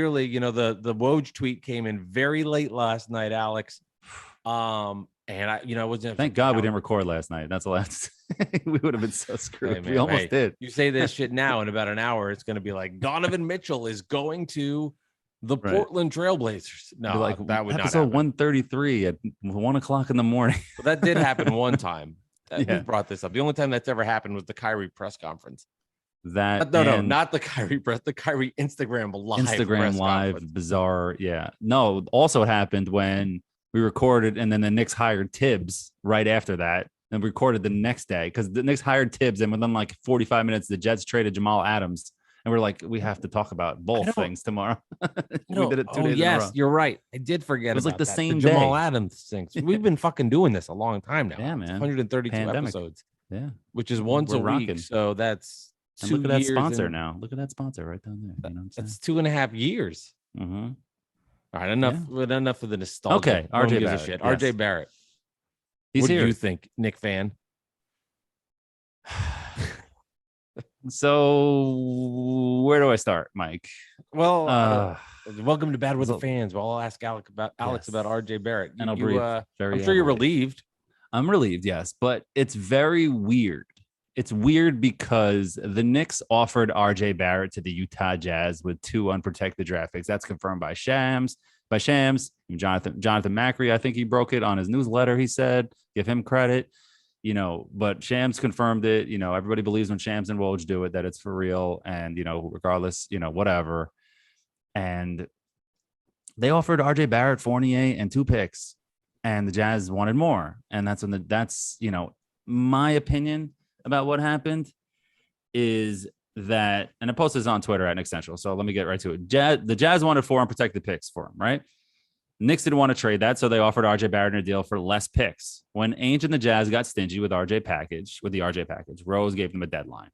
clearly, the Woj tweet came in very late last night, Alex. And I wasn't. Thank God we didn't record last night. That's the last. We would have been so screwed. Hey, man, we almost did. You say this shit now, in about an hour, it's going to be like Donovan Mitchell is going to the Portland Trailblazers. No, like that would episode not happen. 133 at 1:00 in the morning. Well, that did happen one time. We brought this up. The only time that's ever happened was the Kyrie press conference. That no, not the Kyrie press, the Kyrie Instagram live bizarre. Yeah. No, also it happened when we recorded and then the Knicks hired Tibbs right after that and recorded the next day because the Knicks hired Tibbs and within like 45 minutes, the Jets traded Jamal Adams. And we're like, we have to talk about both things tomorrow. We did it 2 days in a row. You're right. I did forget. It was about like the that. same Jamal day. Adams things. We've been fucking doing this a long time now. Yeah, man. 132 Pandemic. episodes. Yeah, which is once a week. So that's and look at that sponsor now. Look at that sponsor right down there. You know that's 2.5 years. Mm-hmm. All right, enough for the nostalgia. Okay, RJ Barrett. Yes. RJ Barrett. He's what here. do you think, Knick fan? So where do I start, Mike? Well, welcome to Bad with the Fans. Well, I'll ask Alex about RJ Barrett. And I'll breathe. I'm sure you're relieved. I'm relieved, yes, but it's very weird. It's weird because the Knicks offered RJ Barrett to the Utah Jazz with 2 unprotected draft picks. That's confirmed by Shams. Jonathan Macri, I think he broke it on his newsletter. He said, give him credit. But Shams confirmed it. Everybody believes when Shams and Woj do it, that it's for real. And, regardless, whatever. And they offered RJ Barrett, Fournier, and 2 picks. And the Jazz wanted more. And that's my opinion about what happened is that, and I posted this on Twitter at Knicks Central. So let me get right to it. The Jazz wanted 4 unprotected picks for him, right? Knicks didn't want to trade that, so they offered RJ Barrett a deal for less picks. When Ainge and the Jazz got stingy with the RJ package, Rose gave them a deadline.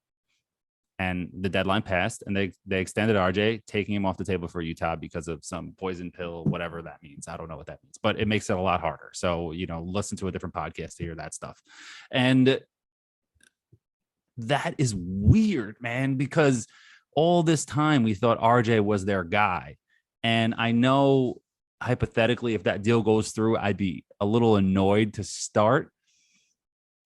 And the deadline passed, and they extended RJ, taking him off the table for Utah because of some poison pill, whatever that means. I don't know what that means, but it makes it a lot harder. So, listen to a different podcast to hear that stuff. And that is weird, man, because all this time we thought RJ was their guy. And I know hypothetically, if that deal goes through, I'd be a little annoyed to start.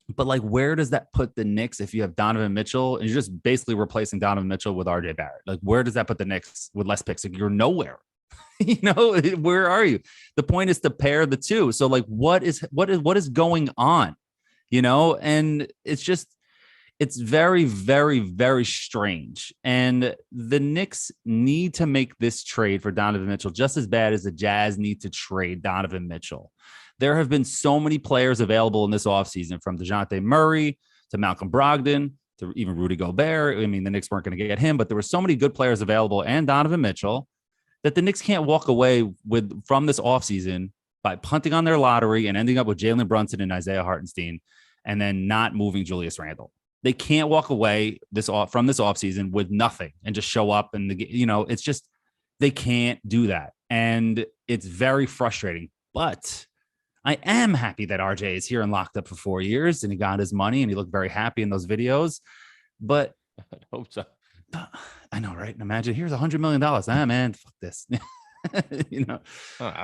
But where does that put the Knicks if you have Donovan Mitchell and you're just basically replacing Donovan Mitchell with RJ Barrett? Where does that put the Knicks with less picks? You're nowhere. Where are you? The point is to pair the two. So what is going on? And it's very, very, very strange. And the Knicks need to make this trade for Donovan Mitchell just as bad as the Jazz need to trade Donovan Mitchell. There have been so many players available in this offseason, from DeJounte Murray to Malcolm Brogdon to even Rudy Gobert. I mean, the Knicks weren't going to get him, but there were so many good players available, and Donovan Mitchell, that the Knicks can't walk away from this offseason by punting on their lottery and ending up with Jalen Brunson and Isaiah Hartenstein and then not moving Julius Randle. They can't walk away from this offseason with nothing and just show up. And, it's just, they can't do that. And it's very frustrating. But I am happy that RJ is here and locked up for 4 years and he got his money and he looked very happy in those videos. But I hope so. I know, right? Imagine here's $100 million. Ah, man, fuck this. I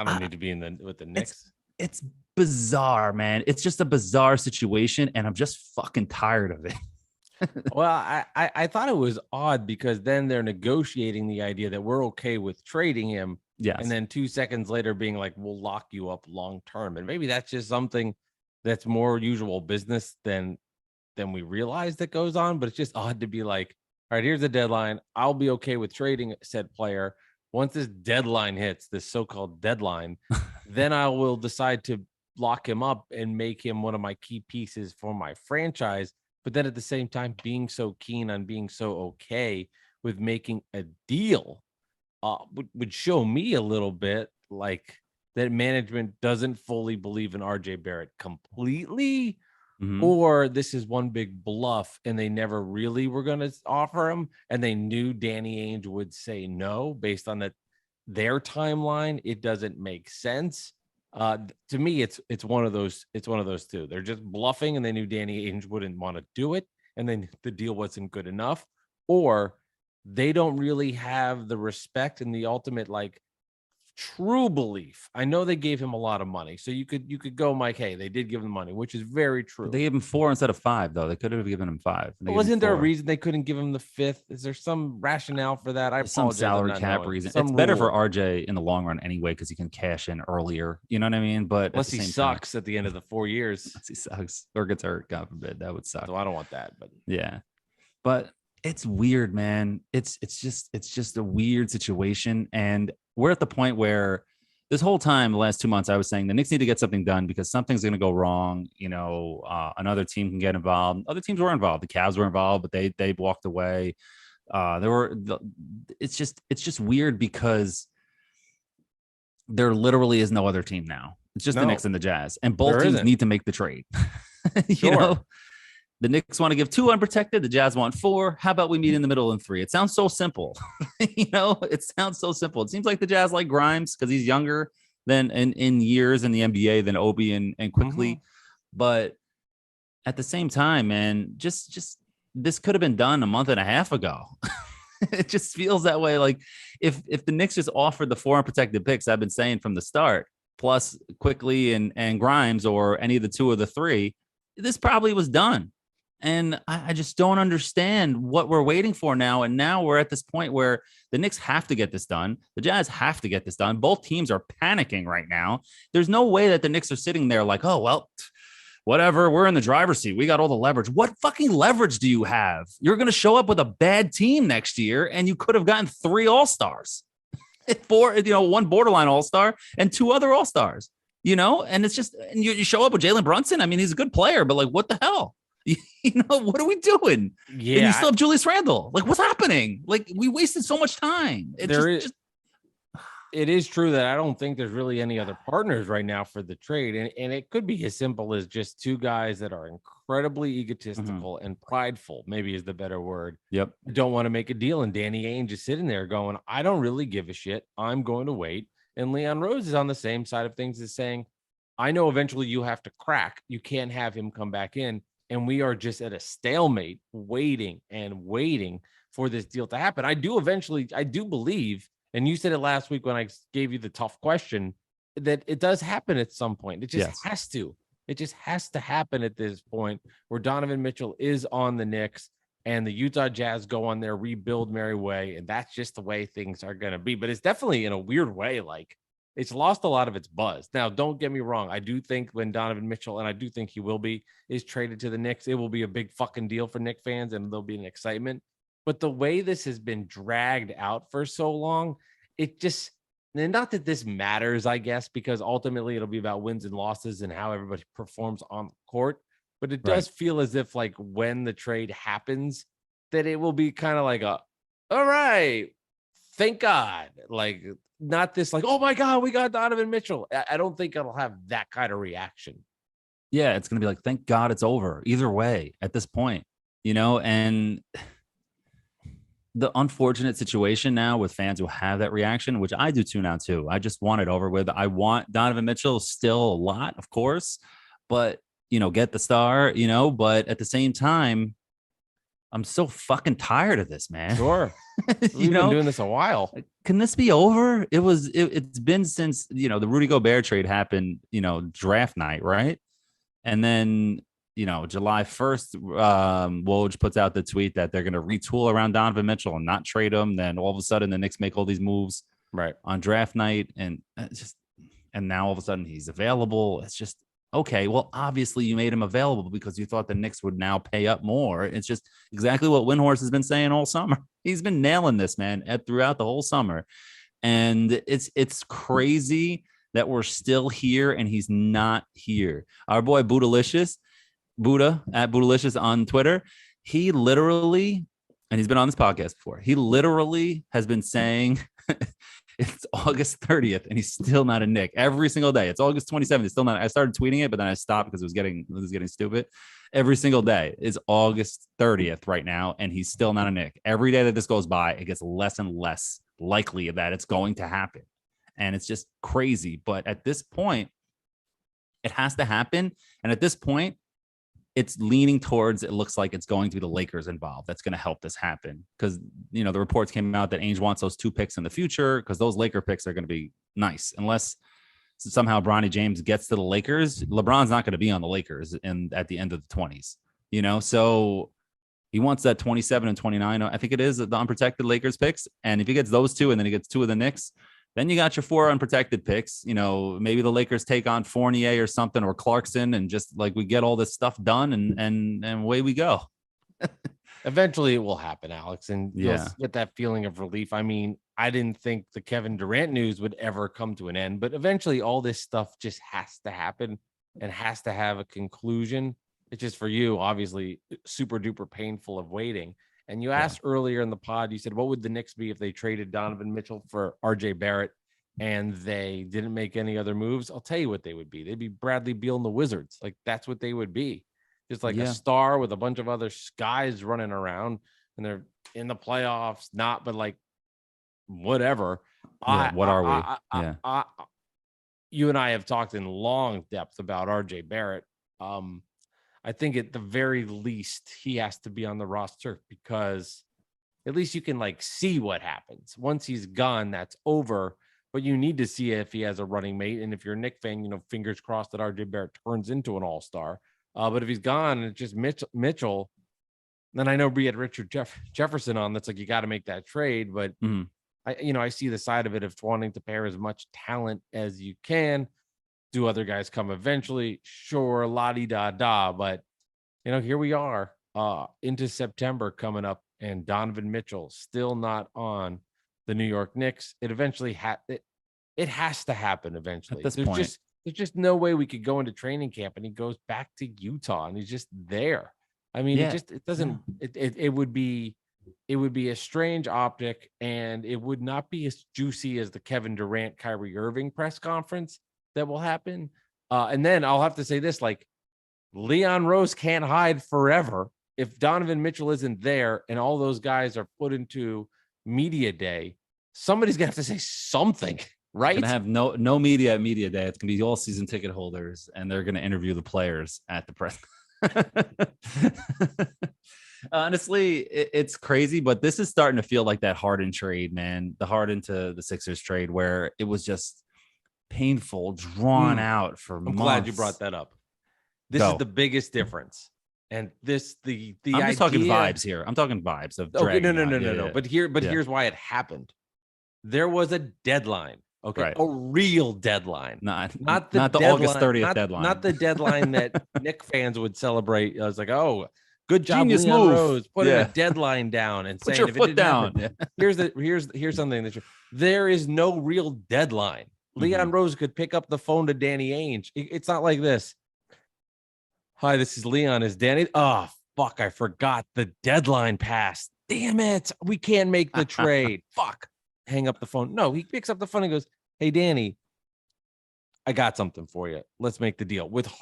don't need to be with the Knicks. It's bizarre, man. It's just a bizarre situation, and I'm just fucking tired of it. Well, I thought it was odd because then they're negotiating the idea that we're okay with trading him. Yes. And then 2 seconds later being like, we'll lock you up long term. And maybe that's just something that's more usual business than we realize that goes on. But it's just odd to be like, all right, here's the deadline. I'll be okay with trading said player. Once this deadline hits, this so-called deadline, then I will decide to lock him up and make him one of my key pieces for my franchise. But then at the same time, being so keen on being so okay with making a deal would show me a little bit like that management doesn't fully believe in RJ Barrett completely, or this is one big bluff and they never really were going to offer him. And they knew Danny Ainge would say no based on their timeline. It doesn't make sense. To me, it's one of those two. They're just bluffing and they knew Danny Ainge wouldn't want to do it. And then the deal wasn't good enough, or they don't really have the respect and the ultimate like true belief. I know they gave him a lot of money, so you could go, Mike. Hey, they did give him money, which is very true. They gave him 4 instead of 5, though. They could have given him 5. Wasn't there a reason they couldn't give him the 5th? Is there some rationale for that? I apologize. Some salary cap reason. It's better for RJ in the long run anyway because he can cash in earlier. You know what I mean? But unless he sucks at the end of the 4 years, unless he sucks or gets hurt, God forbid, that would suck. So I don't want that. But yeah, but it's weird, man. It's just a weird situation, and we're at the point where this whole time, the last 2 months, I was saying the Knicks need to get something done because something's going to go wrong. You know, another team can get involved. Other teams were involved. The Cavs were involved, but they walked away. It's just weird because there literally is no other team now. It's just the Knicks and the Jazz, and both teams need to make the trade. You know, the Knicks want to give 2 unprotected. The Jazz want 4. How about we meet in the middle in 3? It sounds so simple. You know, it sounds so simple. It seems like the Jazz like Grimes because he's younger than in years in the NBA than Obi and quickly. But at the same time, man, just this could have been done a month and a half ago. It just feels that way. Like if the Knicks just offered the 4 unprotected picks I've been saying from the start, plus quickly and Grimes or any of the 2 of the 3, this probably was done. And I just don't understand what we're waiting for now. And now we're at this point where the Knicks have to get this done. The Jazz have to get this done. Both teams are panicking right now. There's no way that the Knicks are sitting there like, oh, well, whatever. We're in the driver's seat. We got all the leverage. What fucking leverage do you have? You're going to show up with a bad team next year, and you could have gotten 3 All-Stars, 4, 1 borderline All-Star and 2 other All-Stars, and it's just, and you show up with Jalen Brunson. I mean, he's a good player, but like, what the hell? What are we doing? Yeah. And you still have Julius Randle. Like, what's happening? Like, we wasted so much time. It is true that I don't think there's really any other partners right now for the trade. And it could be as simple as just 2 guys that are incredibly egotistical and prideful, maybe is the better word. Yep. Don't want to make a deal. And Danny Ainge is sitting there going, I don't really give a shit. I'm going to wait. And Leon Rose is on the same side of things, is saying, I know eventually you have to crack. You can't have him come back in. And we are just at a stalemate, waiting for this deal to happen. I do believe, and you said it last week when I gave you the tough question, that it does happen at some point. It just has to. It just has to happen at this point where Donovan Mitchell is on the Knicks and the Utah Jazz go on their rebuild merry way. And that's just the way things are going to be. But it's definitely in a weird way, like, it's lost a lot of its buzz. Now, don't get me wrong. I do think when Donovan Mitchell, and I do think he will be, is traded to the Knicks, it will be a big fucking deal for Knicks fans and there'll be an excitement. But the way this has been dragged out for so long, it just, and not that this matters, I guess, because ultimately it'll be about wins and losses and how everybody performs on the court. But it does feel as if, like, when the trade happens, that it will be kind of like all right, thank God. Like, not this like, oh my God, we got Donovan Mitchell. I don't think it'll have that kind of reaction. Yeah, it's going to be like, thank God it's over. Either way, at this point, and the unfortunate situation now with fans who have that reaction, which I do too now too. I just want it over with. I want Donovan Mitchell still a lot, of course, but, get the star, but at the same time, I'm so fucking tired of this, man. Sure. We've been doing this a while. Can this be over? It's been since, the Rudy Gobert trade happened, draft night, right? And then, July 1st, Woj puts out the tweet that they're going to retool around Donovan Mitchell and not trade him. Then all of a sudden the Knicks make all these moves on draft night. And now all of a sudden he's available. It's just, okay, well, obviously you made him available because you thought the Knicks would now pay up more. It's just exactly what Windhorst has been saying all summer. He's been nailing this, man, throughout the whole summer. And it's crazy that we're still here and he's not here. Our boy Buddha at Buddhalicious on Twitter, he literally, and he's been on this podcast before, he literally has been saying it's August 30th and he's still not a Knick every single day. It's August 27th. It's still not. I started tweeting it, but then I stopped because it was getting stupid. Every single day is August 30th right now. And he's still not a Knick. Every day that this goes by, it gets less and less likely that it's going to happen. And it's just crazy. But at this point, it has to happen. And at this point, it's leaning towards, it looks like it's going to be the Lakers involved. That's going to help this happen because, the reports came out that Ainge wants those 2 picks in the future because those Laker picks are going to be nice. Unless somehow Bronny James gets to the Lakers, LeBron's not going to be on the Lakers at the end of the 20s, So he wants that 27 and 29. I think it is the unprotected Lakers picks. And if he gets those 2 and then he gets 2 of the Knicks, then you got your 4 unprotected picks. Maybe the Lakers take on Fournier or something, or Clarkson, and just we get all this stuff done and away we go. Eventually it will happen, Alex. And you'll get that feeling of relief. I mean, I didn't think the Kevin Durant news would ever come to an end, but eventually all this stuff just has to happen and has to have a conclusion. It's just, for you, obviously super duper painful of waiting. And you asked earlier in the pod, you said, what would the Knicks be if they traded Donovan Mitchell for RJ Barrett and they didn't make any other moves? I'll tell you what they would be. They'd be Bradley Beal and the Wizards. That's what they would be. Just a star with a bunch of other guys running around, and they're in the playoffs, but whatever. What are we? You and I have talked in long depth about RJ Barrett. I think at the very least he has to be on the roster because at least you can see what happens. Once he's gone, that's over. But you need to see if he has a running mate. And if you're a Knicks fan, fingers crossed that RJ Barrett turns into an all-star. But if he's gone and it's just Mitchell, then I know we had Richard Jefferson on. That's you got to make that trade. But I see the side of it of wanting to pair as much talent as you can. Do other guys come eventually? Sure, la-di-da-da. But, here we are into September coming up, and Donovan Mitchell still not on the New York Knicks. It eventually it has to happen eventually. At this point. There's just no way we could go into training camp and he goes back to Utah and he's just there. I mean, it would be a strange optic, and it would not be as juicy as the Kevin Durant, Kyrie Irving press conference that will happen. And then I'll have to say this, Leon Rose can't hide forever. If Donovan Mitchell isn't there and all those guys are put into media day, somebody's gonna have to say something, right? Gonna have no media at media day. It's gonna be all season ticket holders, and they're gonna interview the players at the press. Honestly, it's crazy, but this is starting to feel like that Harden trade, man. The Harden to the Sixers trade, where it was just painful, drawn out for months. I'm glad you brought that up. This is the biggest difference. And the I'm just talking vibes here. I'm talking vibes of no. But here's why it happened. There was a deadline. Okay, right. A real deadline, not the August 30th deadline, not the deadline that Knicks fans would celebrate. I was like, oh, good job, genius Leon move. Rose, putting a deadline down and put saying, your if foot it didn't down. Happen, here's something that there is no real deadline. Leon Rose could pick up the phone to Danny Ainge. It's not like this. Hi, this is Leon. Is Danny? Oh, fuck, I forgot the deadline passed. Damn it, we can't make the trade. Fuck. Hang up the phone. No, he picks up the phone and goes, hey, Danny, I got something for you. Let's make the deal. Because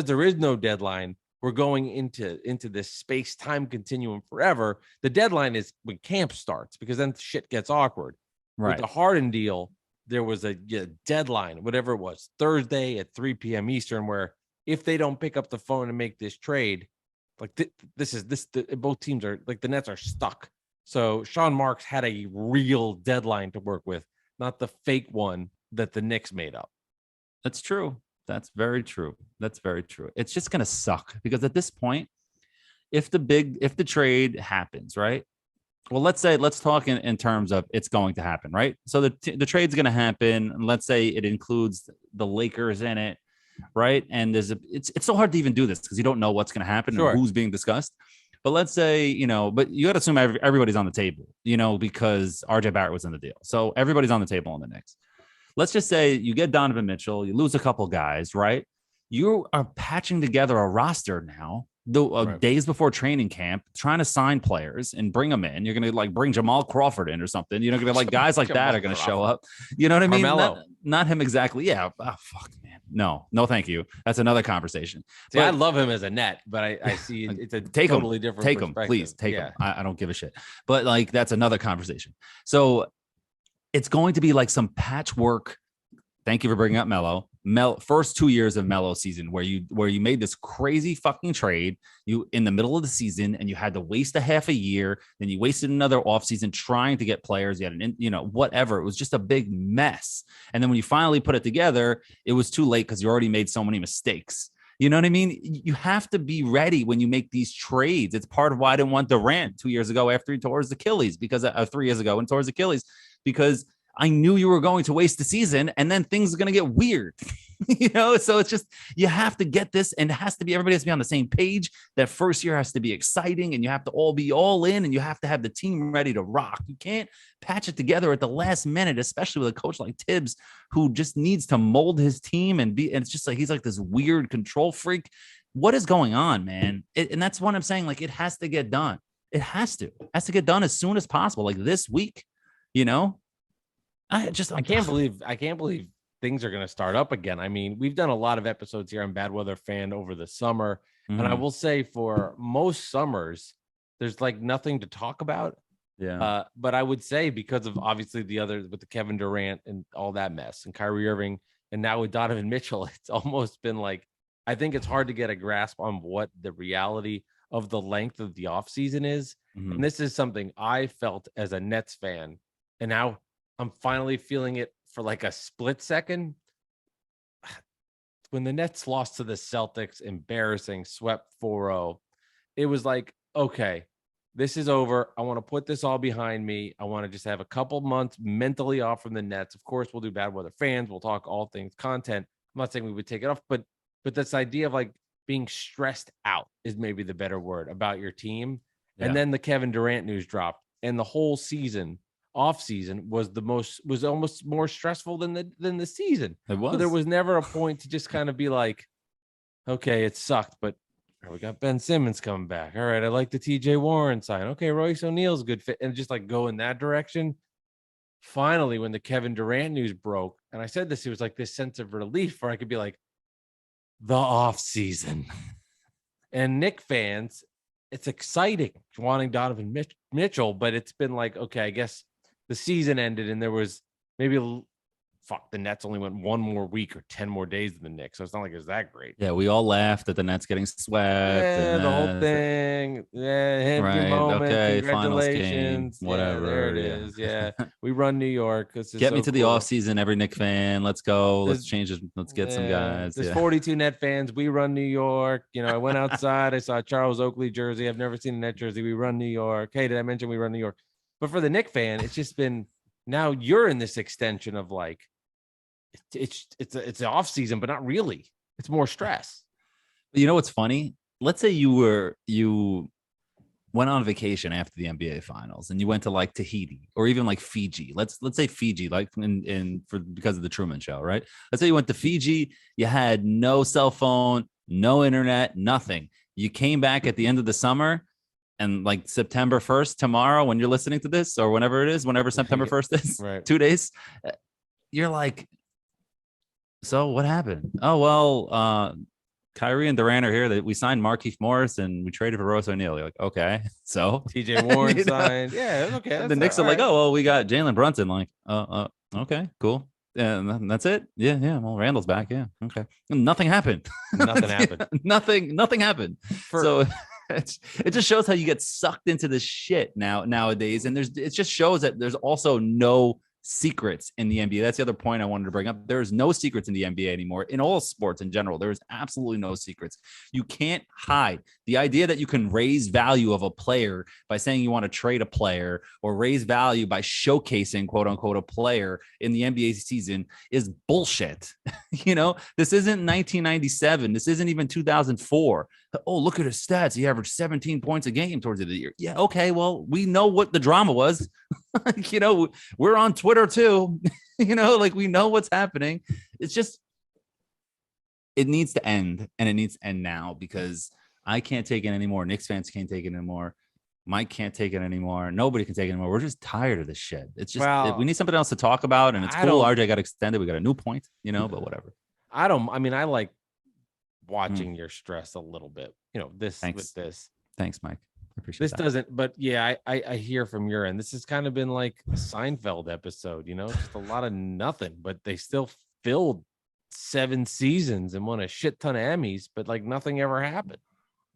there is no deadline, we're going into this space-time continuum forever. The deadline is when camp starts, because then shit gets awkward. Right. With the Harden deal, there was a deadline, whatever it was, Thursday at 3 p.m. Eastern, where if they don't pick up the phone and make this trade, both teams are the Nets are stuck. So Sean Marks had a real deadline to work with, not the fake one that the Knicks made up. That's true. That's very true. It's just going to suck because at this point, if the trade happens, right? Well, let's talk in terms of it's going to happen, right? So the trade's going to happen. And let's say it includes the Lakers in it, right? And it's so hard to even do this because you don't know what's going to happen and who's being discussed. But let's say, but you got to assume everybody's on the table, because RJ Barrett was in the deal. So everybody's on the table on the Knicks. Let's just say you get Donovan Mitchell, you lose a couple guys, right? You are patching together a roster now, days before training camp, trying to sign players and bring them in. You're going to bring Jamal Crawford in or something. You're going to guys like that are going to show up. You know what I mean? Not him exactly. Yeah. Oh, fuck, man. No, thank you. That's another conversation. See, I love him as a net, but I see it's a totally different take him, please take him. I don't give a shit. But that's another conversation. So it's going to be some patchwork. Thank you for bringing up Melo first 2 years of Melo season where you made this crazy fucking trade you in the middle of the season and you had to waste a half a year, then you wasted another offseason trying to get players. You had whatever. It was just a big mess. And then when you finally put it together, it was too late because you already made so many mistakes. You know what I mean? You have to be ready when you make these trades. It's part of why I didn't want Durant 2 years ago after he tore his Achilles, because 3 years ago and tore his Achilles, because I knew you were going to waste the season and then things are going to get weird, So it's just, you have to get this, and everybody has to be on the same page. That first year has to be exciting, and you have to all be all in, and you have to have the team ready to rock. You can't patch it together at the last minute, especially with a coach like Tibbs, who just needs to mold his team and it's just like, he's like this weird control freak. What is going on, man? And that's what I'm saying. Like, it has to get done. It has to get done as soon as possible. Like this week, I can't believe things are going to start up again. I mean, we've done a lot of episodes here on Bad Weather Fan over the summer. And I will say, for most summers, there's like nothing to talk about. Yeah. But I would say, because of obviously the others with the Kevin Durant and all that mess, and Kyrie Irving, and now with Donovan Mitchell, it's almost been like, I think it's hard to get a grasp on what the reality of the length of the offseason is. And this is something I felt as a Nets fan. And now I'm finally feeling it for like a split second. When the Nets lost to the Celtics, embarrassing, swept 4-0, it was like, okay, this is over. I want to put this all behind me. I want to just have a couple months mentally off from the Nets. Of course, we'll do Bad Weather Fans. We'll talk all things content. I'm not saying we would take it off, but this idea of like being stressed out is maybe the better word about your team. Yeah. And then the Kevin Durant news dropped, and the whole season, off season, was almost more stressful than the season. It was. So there was never a point to just kind of be like, okay, it sucked, but we got Ben Simmons coming back. All right, I like the TJ Warren sign. Okay, Royce O'Neal's a good fit, and just like go in that direction. Finally, when the Kevin Durant news broke, and I said this, it was like this sense of relief where I could be like, the off season. And Knicks fans, it's exciting wanting Donovan Mitchell, but it's been like, okay, I guess the season ended and there was maybe the Nets only went one more week or 10 more days than the Knicks. So it's not like it was that great. Yeah, we all laughed at the Nets getting swept. Yeah, the whole thing. Yeah, right. Moment. Okay, congratulations. Whatever. Yeah, there it is. Yeah. We run New York. Get me to the offseason, every Knicks fan. Let's go. Let's change it. Let's get some guys. There's 42 Net fans. We run New York. I went outside. I saw a Charles Oakley jersey. I've never seen a Net jersey. We run New York. Hey, did I mention we run New York? But for the Knicks fan, it's just been, now you're in this extension of like, it's the off season, but not really. It's more stress. You know what's funny? Let's say you went on vacation after the NBA finals and you went to like Tahiti or even like Fiji. Let's say Fiji, like because of the Truman Show, right? Let's say you went to Fiji, you had no cell phone, no internet, nothing. You came back at the end of the summer, and like September 1st, tomorrow, when you're listening to this or whenever it is, whenever September 1st is, right. 2 days, you're like, so what happened? Oh, well, Kyrie and Durant are here. That we signed Markieff Morris and we traded for Royce O'Neal. You're like, okay, so TJ Warren signed. Yeah, okay. The Knicks are like, oh, well, we got Jalen Brunson. Like, okay, cool. And that's it. Yeah. Well, Randall's back. Yeah. Okay. And nothing happened. Nothing happened. Nothing happened. So it just shows how you get sucked into this shit nowadays. And it just shows that there's also no secrets in the NBA. That's the other point I wanted to bring up. There's no secrets in the NBA anymore. In all sports in general, there's absolutely no secrets. You can't hide. The idea that you can raise value of a player by saying you want to trade a player or raise value by showcasing, quote unquote, a player in the NBA season is bullshit. This isn't 1997. This isn't even 2004. Oh, look at his stats. He averaged 17 points a game towards the end of the year. Yeah, okay. Well, we know what the drama was. We're on Twitter too. Like we know what's happening. It's just, it needs to end, and it needs to end now, because I can't take it anymore. Knicks fans can't take it anymore. Mike can't take it anymore. Nobody can take it anymore. We're just tired of this shit. It's just, we need something else to talk about, and it's cool. RJ got extended. We got a new point, but whatever. I like watching your stress a little bit. Thanks. With this. Thanks, Mike. Appreciate this that. doesn't, but yeah, I hear from your end. This has kind of been like a Seinfeld episode, just a lot of nothing, but they still filled 7 seasons and won a shit ton of Emmys, but like nothing ever happened.